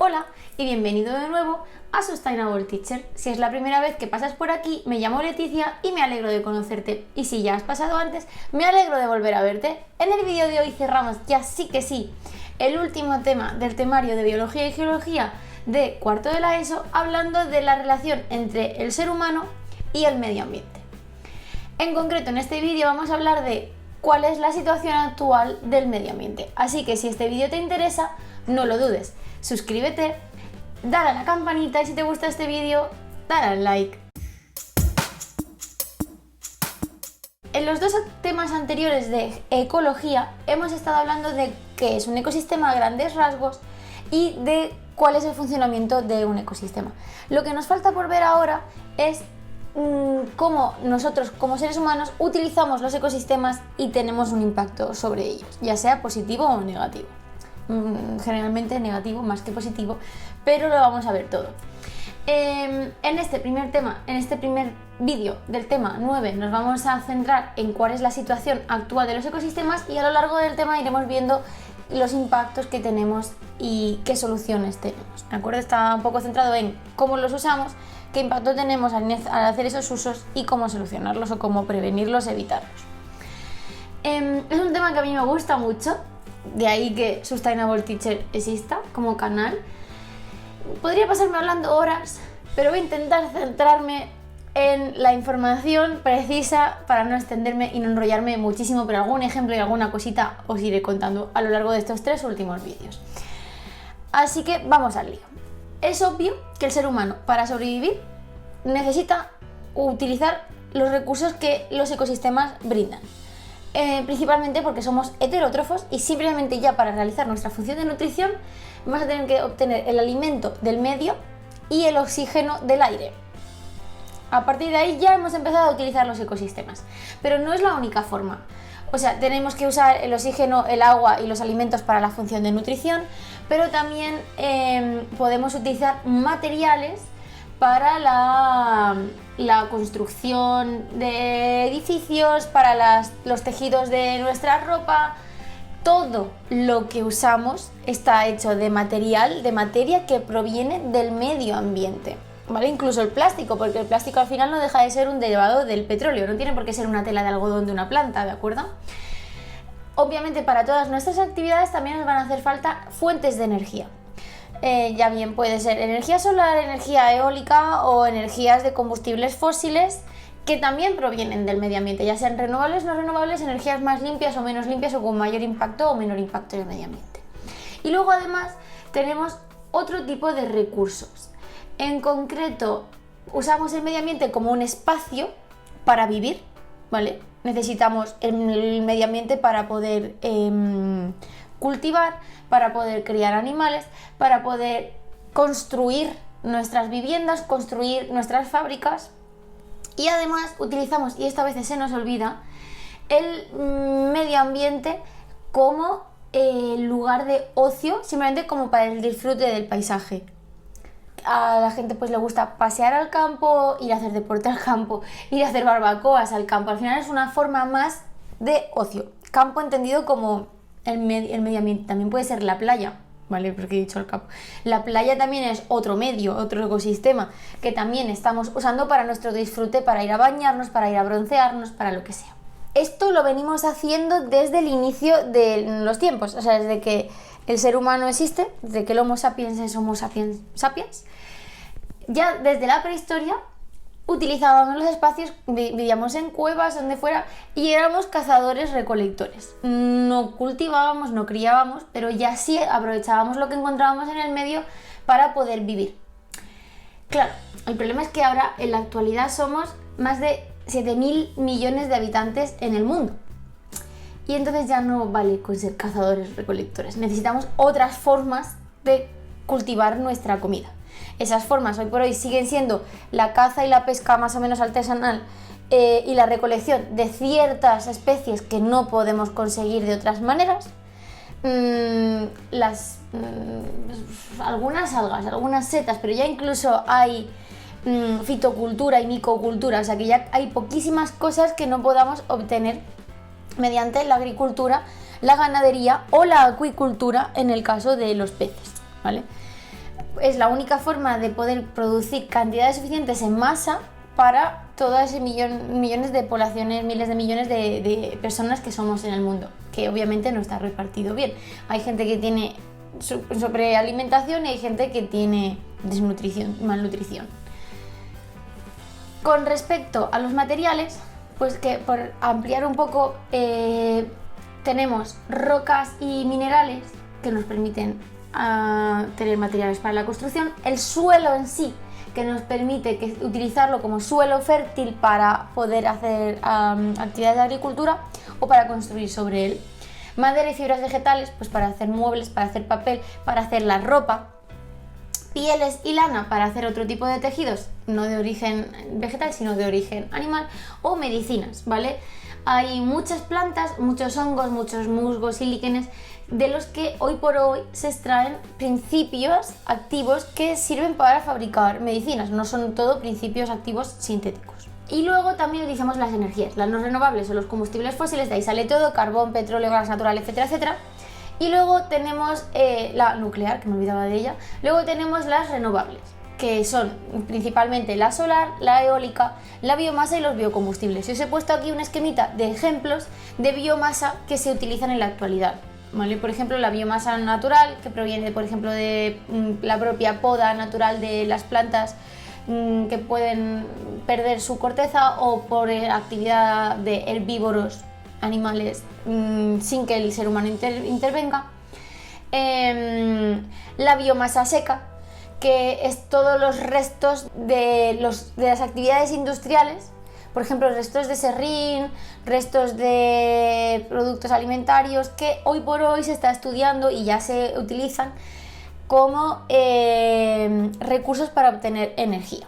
Hola y bienvenido de nuevo a Sustainable Teacher. Si es la primera vez que pasas por aquí, me llamo Leticia y me alegro de conocerte. Y si ya has pasado antes, me alegro de volver a verte. En el vídeo de hoy cerramos ya sí que sí el último tema del temario de Biología y Geología de cuarto de la ESO, hablando de la relación entre el ser humano y el medio ambiente. En concreto, en este vídeo vamos a hablar de cuál es la situación actual del medio ambiente. Así que si este vídeo te interesa, no lo dudes, suscríbete, dale a la campanita y si te gusta este vídeo, dale al like. En los dos temas anteriores de ecología hemos estado hablando de qué es un ecosistema a grandes rasgos y de cuál es el funcionamiento de un ecosistema. Lo que nos falta por ver ahora es cómo nosotros como seres humanos utilizamos los ecosistemas y tenemos un impacto sobre ellos, ya sea positivo o negativo. Generalmente negativo más que positivo, pero lo vamos a ver todo. En este primer vídeo del tema 9 nos vamos a centrar en cuál es la situación actual de los ecosistemas y a lo largo del tema iremos viendo los impactos que tenemos y qué soluciones tenemos. ¿De acuerdo? Está un poco centrado en cómo los usamos, qué impacto tenemos al hacer esos usos y cómo solucionarlos o cómo prevenirlos, evitarlos. Es un tema que a mí me gusta mucho, de ahí que Sustainable Teacher exista como canal. Podría pasarme hablando horas, pero voy a intentar centrarme en la información precisa para no extenderme y no enrollarme muchísimo, pero algún ejemplo y alguna cosita os iré contando a lo largo de estos 3 últimos vídeos. Así que vamos al lío. Es obvio que el ser humano, para sobrevivir, necesita utilizar los recursos que los ecosistemas brindan. Principalmente porque somos heterótrofos y simplemente ya para realizar nuestra función de nutrición vamos a tener que obtener el alimento del medio y el oxígeno del aire. A partir de ahí ya hemos empezado a utilizar los ecosistemas, pero no es la única forma. O sea, tenemos que usar el oxígeno, el agua y los alimentos para la función de nutrición, pero también podemos utilizar materiales para la construcción de edificios, para los tejidos de nuestra ropa. Todo lo que usamos está hecho de materia que proviene del medio ambiente, ¿vale? Incluso el plástico, porque el plástico al final no deja de ser un derivado del petróleo, no tiene por qué ser una tela de algodón de una planta, ¿de acuerdo? Obviamente para todas nuestras actividades también nos van a hacer falta fuentes de energía. Ya bien puede ser energía solar, energía eólica o energías de combustibles fósiles que también provienen del medio ambiente, ya sean renovables, no renovables, energías más limpias o menos limpias o con mayor impacto o menor impacto en el medio ambiente. Y luego además tenemos otro tipo de recursos. En concreto, usamos el medio ambiente como un espacio para vivir, ¿vale? Necesitamos el medio ambiente para poder cultivar, para poder criar animales, para poder construir nuestras viviendas, construir nuestras fábricas. Y además utilizamos, y esto a veces se nos olvida, el medio ambiente como lugar de ocio, simplemente como para el disfrute del paisaje. A la gente pues le gusta pasear al campo, ir a hacer deporte al campo, ir a hacer barbacoas al campo. Al final es una forma más de ocio. Campo entendido como el medio ambiente. También puede ser la playa, ¿vale? Porque he dicho el campo. La playa también es otro medio, otro ecosistema que también estamos usando para nuestro disfrute, para ir a bañarnos, para ir a broncearnos, para lo que sea. Esto lo venimos haciendo desde el inicio de los tiempos, o sea, desde que el ser humano existe, desde que el Homo sapiens es Homo sapiens sapiens. Ya desde la prehistoria utilizábamos los espacios, vivíamos en cuevas, donde fuera, y éramos cazadores-recolectores. No cultivábamos, no criábamos, pero ya sí aprovechábamos lo que encontrábamos en el medio para poder vivir. Claro, el problema es que ahora en la actualidad somos más de 7.000 millones de habitantes en el mundo. Y entonces ya no vale con ser cazadores-recolectores. Necesitamos otras formas de cultivar nuestra comida. Esas formas hoy por hoy siguen siendo la caza y la pesca más o menos artesanal y la recolección de ciertas especies que no podemos conseguir de otras maneras. Algunas algas, algunas setas, pero ya incluso hay fitocultura y micocultura, o sea que ya hay poquísimas cosas que no podamos obtener mediante la agricultura, la ganadería o la acuicultura en el caso de los peces, ¿vale? es la única forma de poder producir cantidades suficientes en masa para todos esos millones de poblaciones, miles de millones de personas que somos en el mundo, que obviamente no está repartido bien. Hay gente que tiene sobrealimentación y hay gente que tiene desnutrición, malnutrición. Con respecto a los materiales, pues que por ampliar un poco, tenemos rocas y minerales que nos permiten tener materiales para la construcción, el suelo en sí, que nos permite utilizarlo como suelo fértil para poder hacer actividades de agricultura o para construir sobre él. Madera y fibras vegetales, pues para hacer muebles, para hacer papel, para hacer la ropa. Pieles y lana para hacer otro tipo de tejidos, no de origen vegetal, sino de origen animal, o medicinas, ¿vale? Hay muchas plantas, muchos hongos, muchos musgos y líquenes de los que hoy por hoy se extraen principios activos que sirven para fabricar medicinas, no son todo principios activos sintéticos. Y luego también utilizamos las energías, las no renovables o los combustibles fósiles, de ahí sale todo, carbón, petróleo, gas natural, etcétera, etcétera. Y luego tenemos la nuclear, que me olvidaba de ella. Luego tenemos las renovables, que son principalmente la solar, la eólica, la biomasa y los biocombustibles. Y os he puesto aquí un esquemita de ejemplos de biomasa que se utilizan en la actualidad, ¿vale? Por ejemplo, la biomasa natural, que proviene, por ejemplo, de la propia poda natural de las plantas que pueden perder su corteza, o por actividad de herbívoros, animales, sin que el ser humano intervenga. La biomasa seca, que es todos los restos de las actividades industriales, por ejemplo, restos de serrín, restos de productos alimentarios, que hoy por hoy se está estudiando y ya se utilizan como recursos para obtener energía.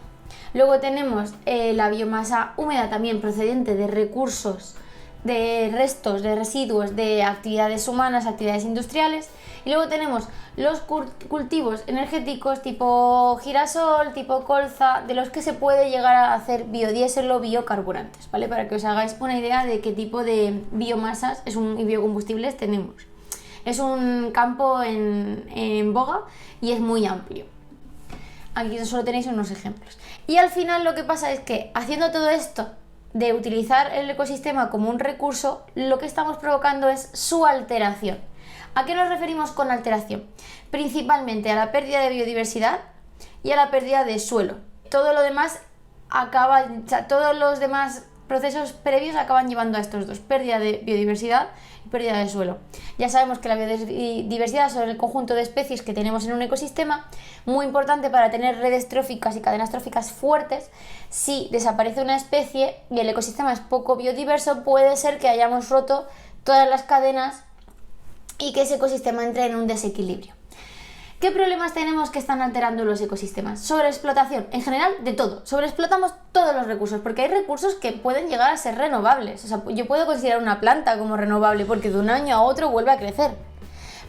Luego tenemos la biomasa húmeda, también procedente de recursos, de restos, de residuos de actividades humanas, actividades industriales. Y luego tenemos los cultivos energéticos tipo girasol, tipo colza, de los que se puede llegar a hacer biodiesel o biocarburantes, ¿vale? Para que os hagáis una idea de qué tipo de biomasas y biocombustibles tenemos. Es un campo en boga y es muy amplio. Aquí solo tenéis unos ejemplos. Y al final lo que pasa es que haciendo todo esto de utilizar el ecosistema como un recurso, lo que estamos provocando es su alteración. ¿A qué nos referimos con alteración? Principalmente a la pérdida de biodiversidad y a la pérdida de suelo. Todo lo demás todos los demás procesos previos acaban llevando a estos dos: pérdida de biodiversidad y pérdida de suelo. Ya sabemos que la biodiversidad son el conjunto de especies que tenemos en un ecosistema, muy importante para tener redes tróficas y cadenas tróficas fuertes. Si desaparece una especie y el ecosistema es poco biodiverso, puede ser que hayamos roto todas las cadenas y que ese ecosistema entre en un desequilibrio. ¿Qué problemas tenemos que están alterando los ecosistemas? Sobreexplotación, en general, de todo. Sobreexplotamos todos los recursos, porque hay recursos que pueden llegar a ser renovables. O sea, yo puedo considerar una planta como renovable porque de un año a otro vuelve a crecer.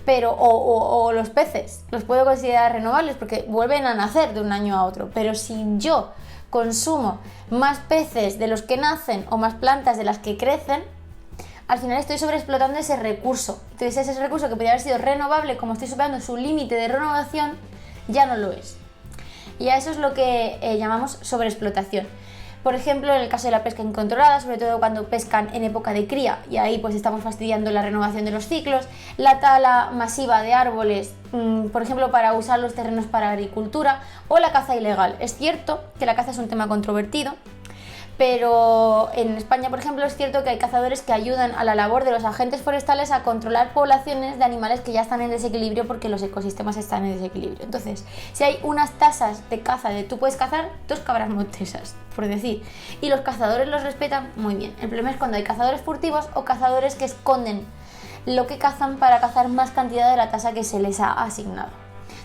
Pero, o los peces, los puedo considerar renovables porque vuelven a nacer de un año a otro. Pero si yo consumo más peces de los que nacen o más plantas de las que crecen, al final estoy sobreexplotando ese recurso. Entonces ese recurso que podría haber sido renovable, como estoy superando su límite de renovación, ya no lo es. Y a eso es lo que llamamos sobreexplotación. Por ejemplo, en el caso de la pesca incontrolada, sobre todo cuando pescan en época de cría, y ahí pues estamos fastidiando la renovación de los ciclos, la tala masiva de árboles, por ejemplo, para usar los terrenos para agricultura, o la caza ilegal. Es cierto que la caza es un tema controvertido, pero en España, por ejemplo, es cierto que hay cazadores que ayudan a la labor de los agentes forestales a controlar poblaciones de animales que ya están en desequilibrio porque los ecosistemas están en desequilibrio. Entonces, si hay unas tasas de caza de tú puedes cazar 2 cabras monteses, por decir, y los cazadores los respetan, muy bien. El problema es cuando hay cazadores furtivos o cazadores que esconden lo que cazan para cazar más cantidad de la tasa que se les ha asignado.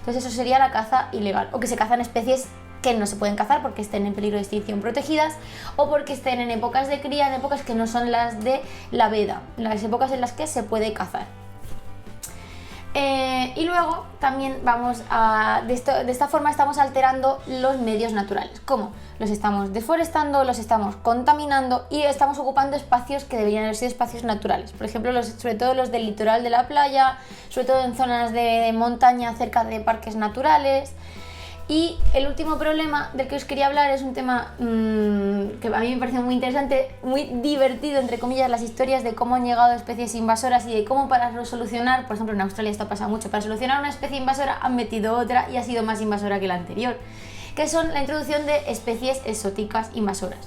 Entonces eso sería la caza ilegal, o que se cazan especies que no se pueden cazar porque estén en peligro de extinción protegidas, o porque estén en épocas de cría, en épocas que no son las de la veda, las épocas en las que se puede cazar. Y luego también de esta forma estamos alterando los medios naturales. ¿Cómo? Los estamos deforestando, los estamos contaminando y estamos ocupando espacios que deberían haber sido espacios naturales. Por ejemplo, sobre todo los del litoral de la playa, sobre todo en zonas de montaña cerca de parques naturales. Y el último problema del que os quería hablar es un tema que a mí me parece muy interesante, muy divertido, entre comillas, las historias de cómo han llegado especies invasoras y de cómo para solucionar, por ejemplo en Australia esto pasa mucho, para solucionar una especie invasora han metido otra y ha sido más invasora que la anterior, que son la introducción de especies exóticas invasoras,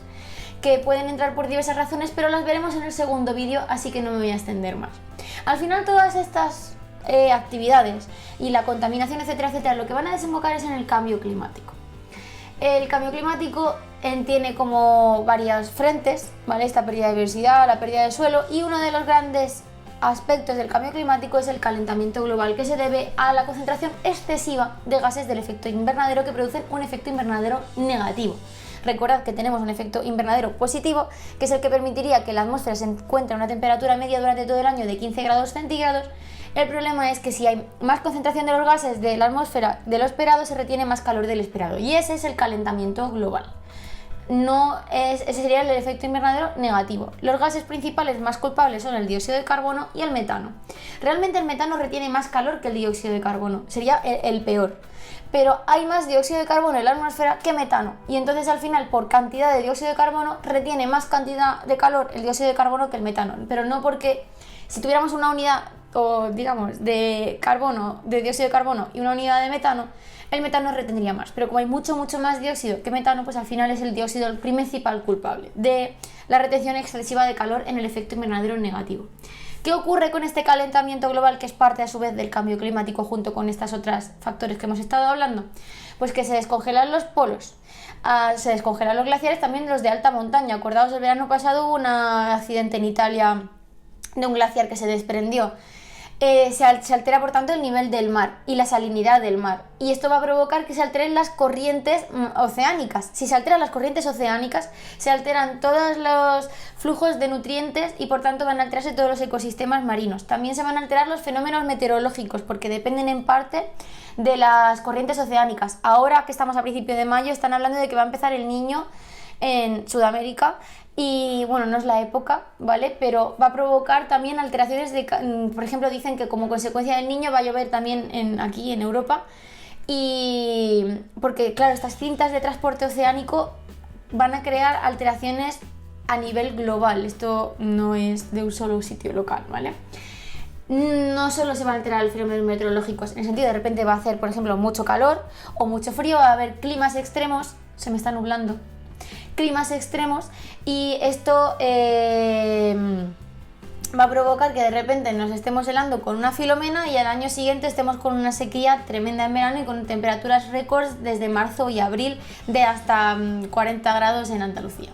que pueden entrar por diversas razones, pero las veremos en el segundo vídeo, así que no me voy a extender más. Al final todas estas actividades y la contaminación, etcétera, etcétera, lo que van a desembocar es en el cambio climático. El cambio climático tiene como varios frentes, ¿vale? Esta pérdida de biodiversidad, la pérdida de suelo, y uno de los grandes aspectos del cambio climático es el calentamiento global, que se debe a la concentración excesiva de gases del efecto invernadero que producen un efecto invernadero negativo. Recordad que tenemos un efecto invernadero positivo, que es el que permitiría que la atmósfera se encuentre a una temperatura media durante todo el año de 15 grados centígrados. El problema es que si hay más concentración de los gases de la atmósfera de lo esperado, se retiene más calor del esperado, y ese es el calentamiento global. Ese sería el efecto invernadero negativo. Los gases principales más culpables son el dióxido de carbono y el metano. Realmente el metano retiene más calor que el dióxido de carbono, sería el peor. Pero hay más dióxido de carbono en la atmósfera que metano, y entonces al final por cantidad de dióxido de carbono retiene más cantidad de calor el dióxido de carbono que el metano, pero no porque si tuviéramos una unidad o digamos de carbono, de dióxido de carbono y una unidad de metano, el metano retendría más, pero como hay mucho más dióxido que metano, pues al final es el dióxido el principal culpable de la retención excesiva de calor en el efecto invernadero negativo. ¿Qué ocurre con este calentamiento global, que es parte a su vez del cambio climático junto con estos otros factores que hemos estado hablando? Pues que se descongelan los polos, se descongelan los glaciares, también los de alta montaña. Acordaos, el verano pasado hubo un accidente en Italia de un glaciar que se desprendió. Se altera por tanto el nivel del mar y la salinidad del mar, y esto va a provocar que se alteren las corrientes oceánicas. Si se alteran las corrientes oceánicas, se alteran todos los flujos de nutrientes y por tanto van a alterarse todos los ecosistemas marinos. También se van a alterar los fenómenos meteorológicos porque dependen en parte de las corrientes oceánicas. Ahora que estamos a principios de mayo están hablando de que va a empezar el Niño en Sudamérica, y bueno, no es la época, ¿vale? Pero va a provocar también alteraciones por ejemplo, dicen que como consecuencia del Niño va a llover también aquí en Europa, y porque claro, estas cintas de transporte oceánico van a crear alteraciones a nivel global. Esto no es de un solo sitio local, ¿vale? No solo se van a alterar los fenómenos meteorológicos, en el sentido de repente va a hacer, por ejemplo, mucho calor o mucho frío, va a haber climas extremos, se me está nublando, climas extremos, y esto va a provocar que de repente nos estemos helando con una Filomena y al año siguiente estemos con una sequía tremenda en verano y con temperaturas récords desde marzo y abril de hasta 40 grados en Andalucía.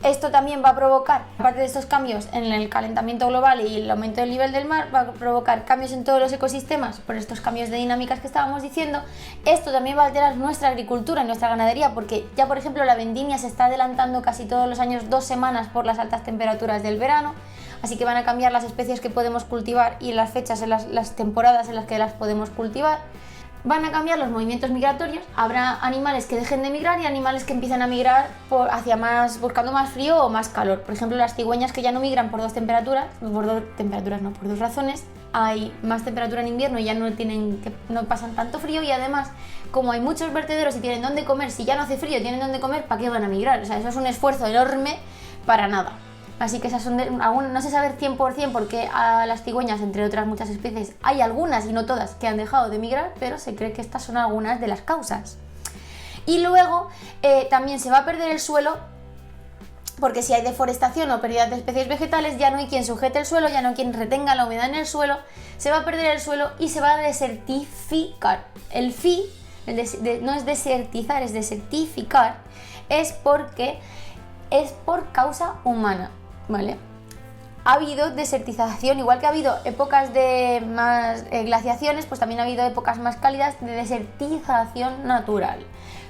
Esto también va a provocar, aparte de estos cambios en el calentamiento global y el aumento del nivel del mar, va a provocar cambios en todos los ecosistemas por estos cambios de dinámicas que estábamos diciendo. Esto también va a alterar nuestra agricultura y nuestra ganadería, porque ya por ejemplo la vendimia se está adelantando casi todos los años 2 semanas por las altas temperaturas del verano, así que van a cambiar las especies que podemos cultivar y las fechas, las temporadas en las que las podemos cultivar. Van a cambiar los movimientos migratorios, habrá animales que dejen de migrar y animales que empiezan a migrar buscando más frío o más calor. Por ejemplo, las cigüeñas, que ya no migran por dos razones. Hay más temperatura en invierno y ya no pasan tanto frío, y además, como hay muchos vertederos y tienen dónde comer, si ya no hace frío y tienen dónde comer, ¿para qué van a migrar? O sea, eso es un esfuerzo enorme para nada. Así que esas son aún no se sabe 100% por qué a las cigüeñas, entre otras muchas especies, hay algunas y no todas que han dejado de migrar, pero se cree que estas son algunas de las causas. Y luego también se va a perder el suelo, porque si hay deforestación o pérdida de especies vegetales, ya no hay quien sujete el suelo, ya no hay quien retenga la humedad en el suelo, se va a perder el suelo y se va a desertificar. El fi, no es desertizar, es desertificar, es porque es por causa humana, ¿vale? Ha habido desertización, igual que ha habido épocas de más glaciaciones, pues también ha habido épocas más cálidas de desertización natural,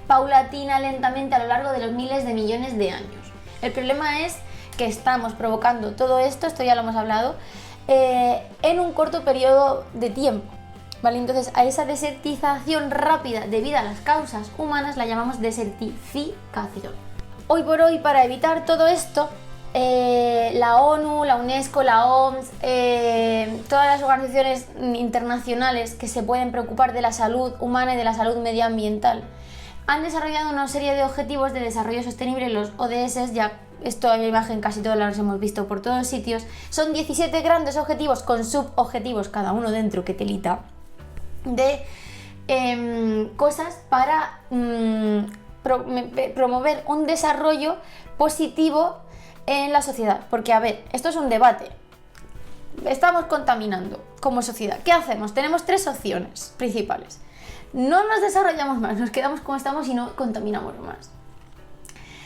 paulatina, lentamente a lo largo de los miles de millones de años. El problema es que estamos provocando todo esto ya lo hemos hablado, en un corto periodo de tiempo, ¿vale? Entonces a esa desertización rápida debido a las causas humanas la llamamos desertificación. Hoy por hoy, para evitar todo esto, la ONU, la UNESCO, la OMS, todas las organizaciones internacionales que se pueden preocupar de la salud humana y de la salud medioambiental, han desarrollado una serie de objetivos de desarrollo sostenible, los ODS, ya esto en la imagen casi todos los hemos visto por todos sitios. Son 17 grandes objetivos con subobjetivos cada uno dentro, que telita, de cosas para promover un desarrollo positivo en la sociedad. Porque, a ver, esto es un debate. Estamos contaminando como sociedad. ¿Qué hacemos? Tenemos 3 opciones principales. No nos desarrollamos más, nos quedamos como estamos y no contaminamos más.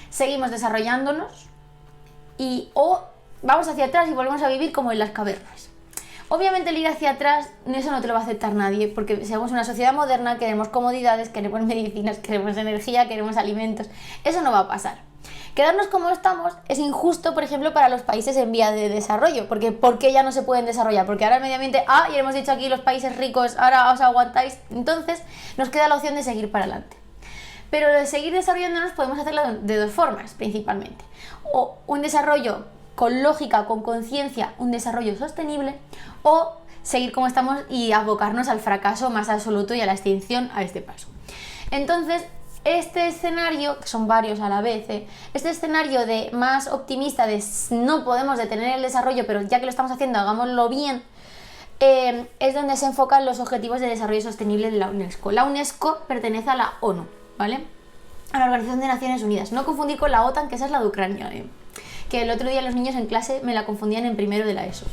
Seguimos desarrollándonos o vamos hacia atrás y volvemos a vivir como en las cavernas. Obviamente el ir hacia atrás, eso no te lo va a aceptar nadie, porque somos una sociedad moderna, queremos comodidades, queremos medicinas, queremos energía, queremos alimentos. Eso no va a pasar. Quedarnos como estamos es injusto, por ejemplo, para los países en vía de desarrollo, porque ¿por qué ya no se pueden desarrollar? Porque ahora el medio ambiente, y hemos dicho aquí los países ricos, ahora os aguantáis, entonces nos queda la opción de seguir para adelante. Pero lo de seguir desarrollándonos podemos hacerlo de 2 formas, principalmente. O un desarrollo con lógica, con conciencia, un desarrollo sostenible, o seguir como estamos y abocarnos al fracaso más absoluto y a la extinción a este paso. Entonces, este escenario, que son varios a la vez, este escenario de más optimista de no podemos detener el desarrollo, pero ya que lo estamos haciendo, hagámoslo bien, es donde se enfocan los Objetivos de Desarrollo Sostenible de la UNESCO. La UNESCO pertenece a la ONU, ¿vale? A la Organización de Naciones Unidas. No confundir con la OTAN, que esa es la de Ucrania, que el otro día los niños en clase me la confundían en primero de la ESO.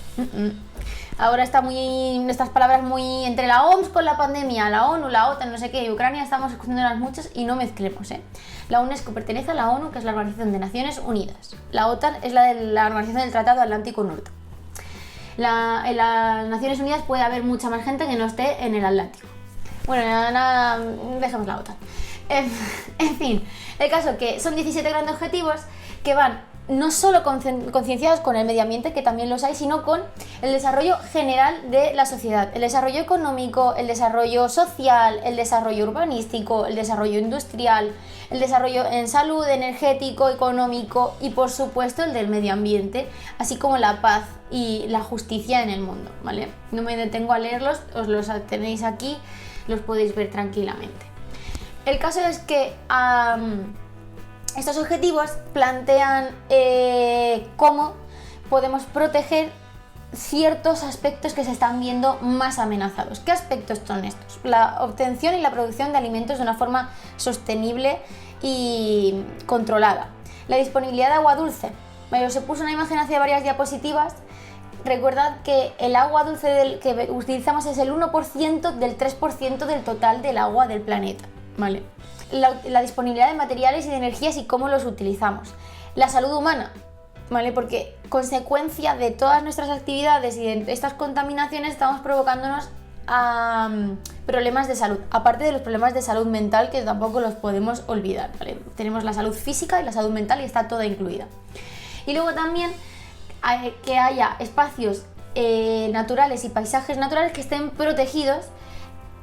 Ahora está estas palabras muy entre la OMS con la pandemia, la ONU, la OTAN, no sé qué, y Ucrania estamos escuchándolas muchas y no mezclemos, La UNESCO pertenece a la ONU, que es la Organización de Naciones Unidas. La OTAN es la de la Organización del Tratado Atlántico Norte. En las Naciones Unidas puede haber mucha más gente que no esté en el Atlántico. Bueno, nada, dejemos la OTAN. En fin, el caso que son 17 grandes objetivos que van no solo concienciados con el medio ambiente, que también los hay, sino con el desarrollo general de la sociedad, el desarrollo económico, el desarrollo social, el desarrollo urbanístico, el desarrollo industrial, el desarrollo en salud, energético, económico y por supuesto el del medio ambiente, así como la paz y la justicia en el mundo, ¿vale? No me detengo a leerlos, os los tenéis aquí, los podéis ver tranquilamente. El caso es que estos objetivos plantean cómo podemos proteger ciertos aspectos que se están viendo más amenazados. ¿Qué aspectos son estos? La obtención y la producción de alimentos de una forma sostenible y controlada. La disponibilidad de agua dulce. Os he puesto una imagen hacia varias diapositivas. Recordad que el agua dulce que utilizamos es el 1% del 3% del total del agua del planeta, ¿vale? La disponibilidad de materiales y de energías y cómo los utilizamos. La salud humana, ¿vale? Porque consecuencia de todas nuestras actividades y de estas contaminaciones estamos provocándonos problemas de salud, aparte de los problemas de salud mental que tampoco los podemos olvidar, ¿vale? Tenemos la salud física y la salud mental y está toda incluida. Y luego también que haya espacios naturales y paisajes naturales que estén protegidos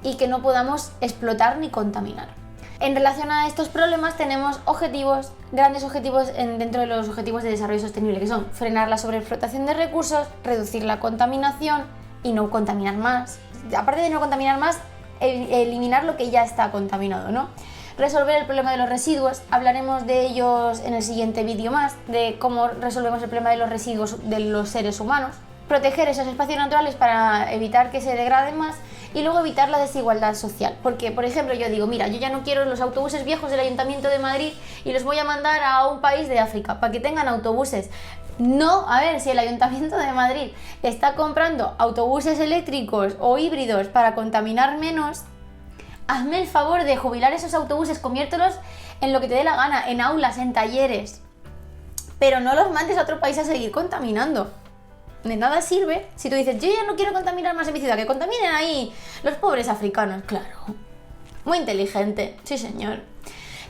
y que no podamos explotar ni contaminar. En relación a estos problemas tenemos objetivos, grandes objetivos dentro de los objetivos de desarrollo sostenible, que son frenar la sobreexplotación de recursos, reducir la contaminación y no contaminar más. Aparte de no contaminar más, eliminar lo que ya está contaminado, ¿no? Resolver el problema de los residuos, hablaremos de ellos en el siguiente vídeo más, de cómo resolvemos el problema de los residuos de los seres humanos. Proteger esos espacios naturales para evitar que se degraden más y luego evitar la desigualdad social. Porque, por ejemplo, yo digo, mira, yo ya no quiero los autobuses viejos del Ayuntamiento de Madrid y los voy a mandar a un país de África para que tengan autobuses. No, a ver, si el Ayuntamiento de Madrid está comprando autobuses eléctricos o híbridos para contaminar menos, hazme el favor de jubilar esos autobuses, conviértelos en lo que te dé la gana, en aulas, en talleres, pero no los mandes a otro país a seguir contaminando. De nada sirve si tú dices, yo ya no quiero contaminar más en mi ciudad, que contaminen ahí los pobres africanos. Claro, muy inteligente, sí señor.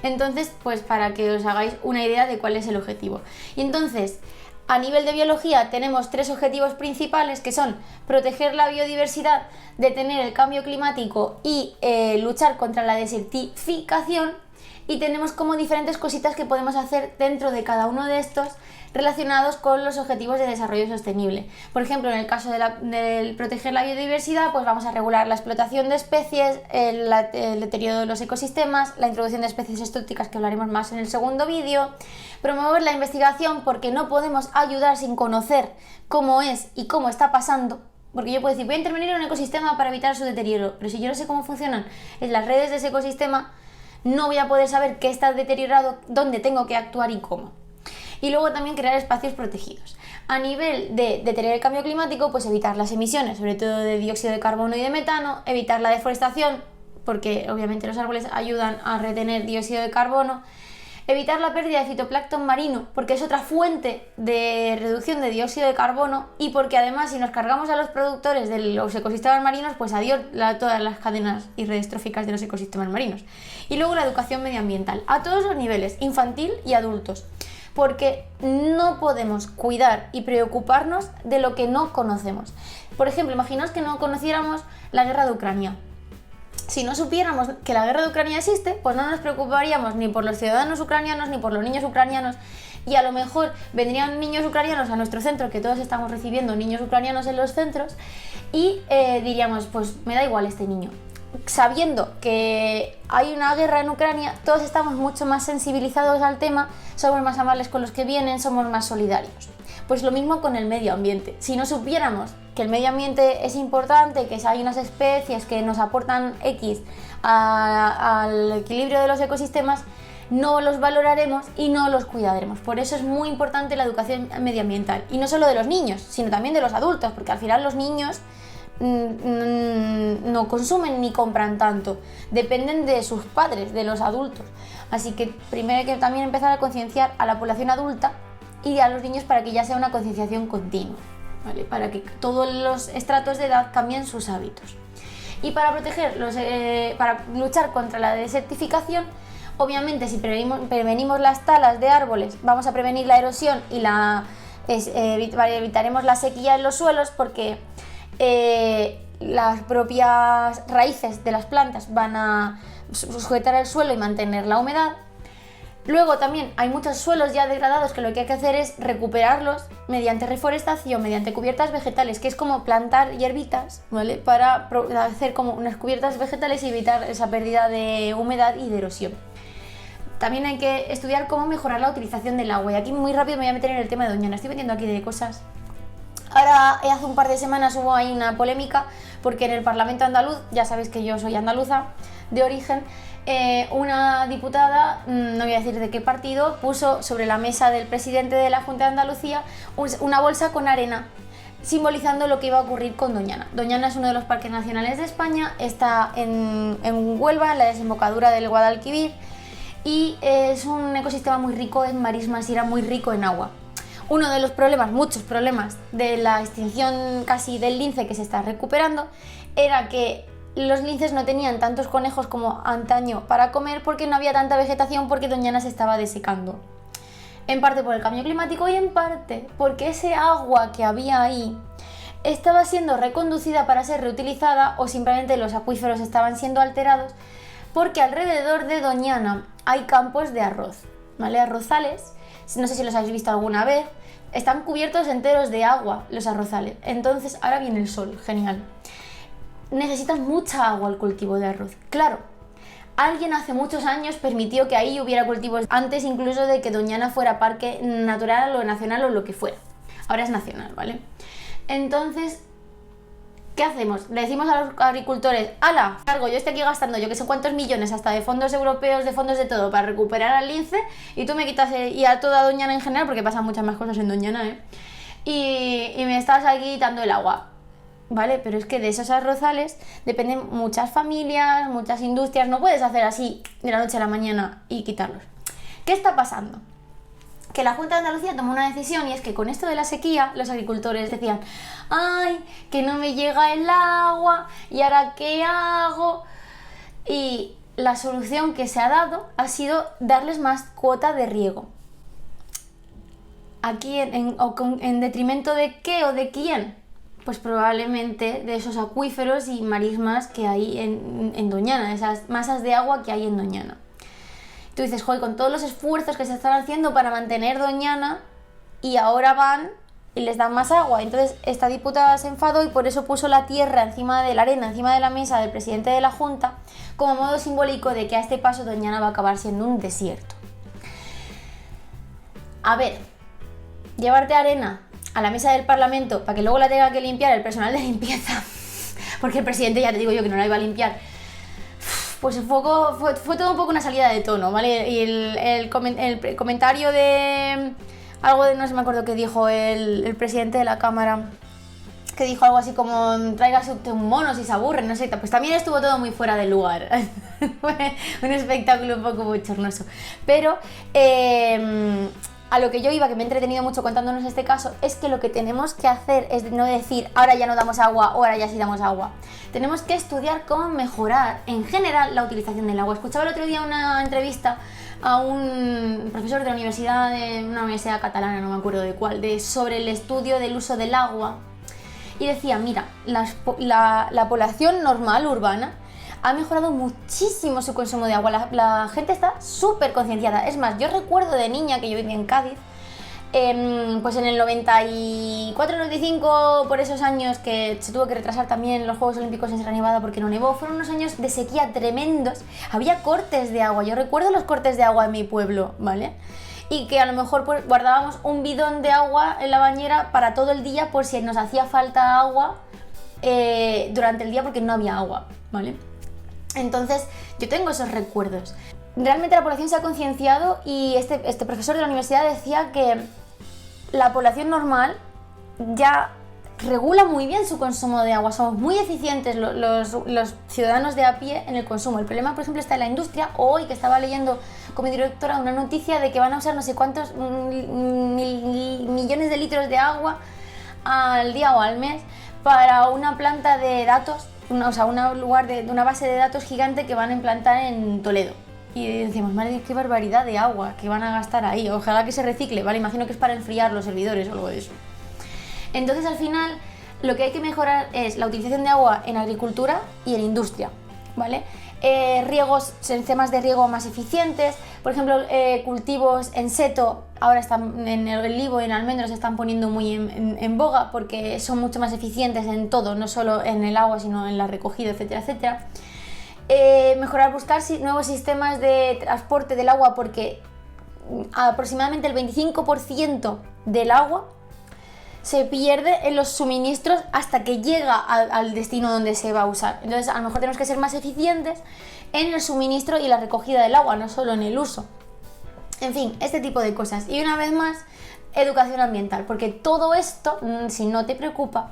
Entonces, pues para que os hagáis una idea de cuál es el objetivo. Y entonces, a nivel de biología tenemos 3 objetivos principales que son proteger la biodiversidad, detener el cambio climático y luchar contra la desertificación. y tenemos como diferentes cositas que podemos hacer dentro de cada uno de estos relacionados con los objetivos de desarrollo sostenible. Por ejemplo, en el caso del proteger la biodiversidad, pues vamos a regular la explotación de especies, el deterioro de los ecosistemas, la introducción de especies exóticas, que hablaremos más en el segundo vídeo, promover la investigación, porque no podemos ayudar sin conocer cómo es y cómo está pasando. Porque yo puedo decir, voy a intervenir en un ecosistema para evitar su deterioro, pero si yo no sé cómo funcionan en las redes de ese ecosistema, no voy a poder saber qué está deteriorado, dónde tengo que actuar y cómo. Y luego también crear espacios protegidos. A nivel de detener el cambio climático, pues evitar las emisiones, sobre todo de dióxido de carbono y de metano, evitar la deforestación, porque obviamente los árboles ayudan a retener dióxido de carbono, evitar la pérdida de fitoplancton marino, porque es otra fuente de reducción de dióxido de carbono, y porque además si nos cargamos a los productores de los ecosistemas marinos, pues adiós todas las cadenas y redes tróficas de los ecosistemas marinos. Y luego la educación medioambiental, a todos los niveles, infantil y adultos, porque no podemos cuidar y preocuparnos de lo que no conocemos. Por ejemplo, imaginaos que no conociéramos la guerra de Ucrania. Si no supiéramos que la guerra de Ucrania existe, pues no nos preocuparíamos ni por los ciudadanos ucranianos ni por los niños ucranianos, y a lo mejor vendrían niños ucranianos a nuestro centro, que todos estamos recibiendo niños ucranianos en los centros, y diríamos, pues me da igual este niño. Sabiendo que hay una guerra en Ucrania, todos estamos mucho más sensibilizados al tema, somos más amables con los que vienen, somos más solidarios. Pues lo mismo con el medio ambiente. Si no supiéramos que el medio ambiente es importante, que hay unas especies que nos aportan X al equilibrio de los ecosistemas, no los valoraremos y no los cuidaremos. Por eso es muy importante la educación medioambiental. Y no solo de los niños, sino también de los adultos, porque al final los niños no consumen ni compran tanto, dependen de sus padres, de los adultos. Así que primero hay que también empezar a concienciar a la población adulta y a los niños para que ya sea una concienciación continua, ¿vale? Para que todos los estratos de edad cambien sus hábitos. Y para para luchar contra la desertificación, obviamente si prevenimos las talas de árboles, vamos a prevenir la erosión y evitaremos la sequía en los suelos, porque las propias raíces de las plantas van a sujetar el suelo y mantener la humedad. Luego también hay muchos suelos ya degradados que lo que hay que hacer es recuperarlos mediante reforestación, mediante cubiertas vegetales, que es como plantar hierbitas, ¿vale? Para hacer como unas cubiertas vegetales y evitar esa pérdida de humedad y de erosión. También hay que estudiar cómo mejorar la utilización del agua. Y aquí muy rápido me voy a meter en el tema de Doñana. Estoy metiendo aquí de cosas. Ahora, hace un par de semanas hubo ahí una polémica porque en el Parlamento andaluz, ya sabéis que yo soy andaluza de origen, una diputada, no voy a decir de qué partido, puso sobre la mesa del presidente de la Junta de Andalucía una bolsa con arena, simbolizando lo que iba a ocurrir con Doñana. Doñana es uno de los parques nacionales de España, está en Huelva, en la desembocadura del Guadalquivir, y es un ecosistema muy rico en marismas y era muy rico en agua. Uno de los problemas, muchos problemas, de la extinción casi del lince que se está recuperando era que los linces no tenían tantos conejos como antaño para comer porque no había tanta vegetación, porque Doñana se estaba desecando. En parte por el cambio climático y en parte porque ese agua que había ahí estaba siendo reconducida para ser reutilizada, o simplemente los acuíferos estaban siendo alterados, porque alrededor de Doñana hay campos de arroz, ¿vale? Arrozales. No sé si los habéis visto alguna vez, están cubiertos enteros de agua los arrozales. Entonces ahora viene el sol, genial. Necesitan mucha agua el cultivo de arroz. Claro, alguien hace muchos años permitió que ahí hubiera cultivos, antes incluso de que Doñana fuera parque natural o nacional o lo que fuera. Ahora es nacional, ¿vale? Entonces, ¿qué hacemos? Le decimos a los agricultores, ¡hala! Cargo, yo estoy aquí gastando yo que sé cuántos millones, hasta de fondos europeos, de fondos de todo, para recuperar al lince, y tú me quitas, y a toda Doñana en general, porque pasan muchas más cosas en Doñana, y me estás aquí quitando el agua. ¿Vale? Pero es que de esos arrozales dependen muchas familias, muchas industrias, no puedes hacer así de la noche a la mañana y quitarlos. ¿Qué está pasando? Que la Junta de Andalucía tomó una decisión, y es que con esto de la sequía los agricultores decían, ¡ay, que no me llega el agua! ¿Y ahora qué hago? Y la solución que se ha dado ha sido darles más cuota de riego. ¿Aquí en detrimento de qué o de quién? Pues probablemente de esos acuíferos y marismas que hay en Doñana, esas masas de agua que hay en Doñana. tú dices, joder, con todos los esfuerzos que se están haciendo para mantener Doñana y ahora van y les dan más agua. Entonces esta diputada se enfadó y por eso puso la tierra encima de la arena, encima de la mesa del presidente de la Junta, como modo simbólico de que a este paso Doñana va a acabar siendo un desierto. A ver, llevarte arena a la mesa del Parlamento para que luego la tenga que limpiar el personal de limpieza, porque el presidente, ya te digo yo, que no la iba a limpiar, pues fue todo un poco una salida de tono, ¿vale? Y el comentario de algo de, no sé, me acuerdo que dijo el presidente de la Cámara, que dijo algo así como tráigase usted un mono si se aburre, no sé, pues también estuvo todo muy fuera de lugar. Fue un espectáculo un poco bochornoso. Pero a lo que yo iba, que me he entretenido mucho contándonos este caso, es que lo que tenemos que hacer es no decir ahora ya no damos agua o ahora ya sí damos agua. Tenemos que estudiar cómo mejorar en general la utilización del agua. Escuchaba el otro día una entrevista a un profesor de una universidad catalana, no me acuerdo de cuál, sobre el estudio del uso del agua, y decía, mira, la población normal, urbana, ha mejorado muchísimo su consumo de agua. La gente está súper concienciada. Es más, yo recuerdo de niña, que yo vivía en Cádiz, pues en el 94-95, por esos años que se tuvo que retrasar también los Juegos Olímpicos en Sierra Nevada porque no nevó, fueron unos años de sequía tremendos. Había cortes de agua, yo recuerdo los cortes de agua en mi pueblo, ¿vale? Y que a lo mejor pues guardábamos un bidón de agua en la bañera para todo el día por si nos hacía falta agua durante el día porque no había agua, ¿vale? Entonces yo tengo esos recuerdos. Realmente la población se ha concienciado y este profesor de la universidad decía que la población normal ya regula muy bien su consumo de agua. Somos muy eficientes los ciudadanos de a pie en el consumo. El problema, por ejemplo, está en la industria. Hoy que estaba leyendo con mi directora una noticia de que van a usar no sé cuántos millones de litros de agua al día o al mes para una planta de datos, una base de datos gigante que van a implantar en Toledo. Y decimos, madre, qué barbaridad de agua que van a gastar ahí. Ojalá que se recicle, ¿vale? Imagino que es para enfriar los servidores o algo de eso. Entonces, al final, lo que hay que mejorar es la utilización de agua en agricultura y en industria, ¿vale? Sistemas de riego más eficientes, por ejemplo, cultivos en seto, ahora están en el olivo y en almendros se están poniendo muy en boga porque son mucho más eficientes en todo, no solo en el agua, sino en la recogida, etcétera, etcétera. Buscar nuevos sistemas de transporte del agua porque aproximadamente el 25% del agua se pierde en los suministros hasta que llega al destino donde se va a usar. Entonces, a lo mejor tenemos que ser más eficientes en el suministro y la recogida del agua, no solo en el uso. En fin, este tipo de cosas. Y una vez más, educación ambiental, porque todo esto, si no te preocupa,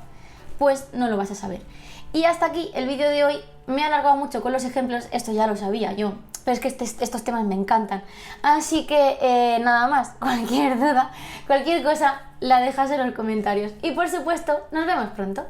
pues no lo vas a saber. Y hasta aquí el vídeo de hoy. Me he alargado mucho con los ejemplos, esto ya lo sabía yo, pero es que estos temas me encantan. Así que nada más, cualquier duda, cualquier cosa, la dejas en los comentarios. Y por supuesto, nos vemos pronto.